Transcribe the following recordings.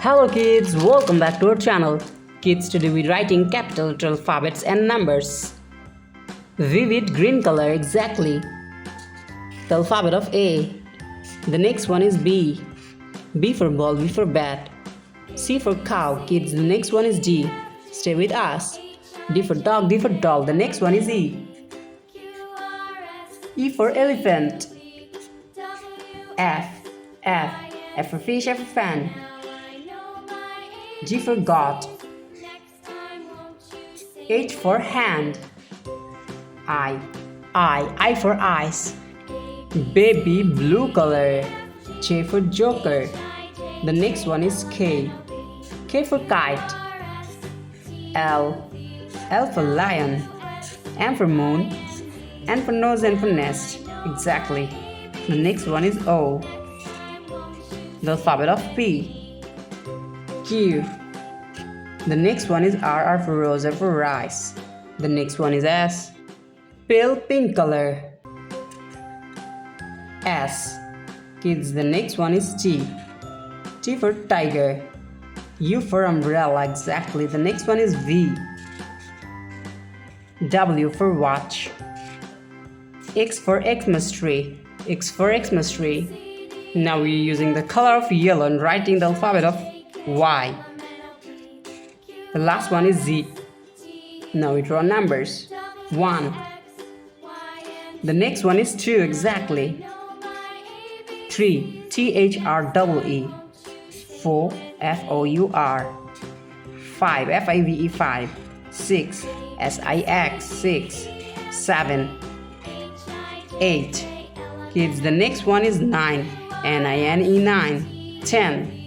Hello kids, welcome back to our channel. Kids, today we're writing capital letter alphabets and numbers. Vivid green color, exactly. The alphabet of A. The next one is B. B for ball, B for bat. C for cow, kids, the next one is D. Stay with us. D for dog, D for doll, the next one is E. E for elephant. F. F for fish, F for fan. G for God. H for hand. I for eyes. Baby blue color. J for joker. The next one is K. K for kite. L for lion. M for moon. N for nose, N for nest. Exactly. The next one is O. The alphabet of P. Q. The next one is R for rose, R for rice. The next one is S. Pale pink color. S. Kids, the next one is T. T for tiger. U for umbrella, exactly. The next one is V. W for watch. X for Xmas tree. X for Xmas tree. Now we're using the color of yellow and writing the alphabet of Y. The last one is Z. Now we draw numbers. 1. The next one is 2, exactly. 3. THREE. 4. FOUR. 5. FIVE 5. 6. SIX 6. 7. 8. Kids, the next one is 9. NINE 9. 10.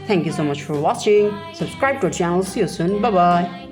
Thank you so much for watching. Subscribe to our channel. See you soon. Bye bye.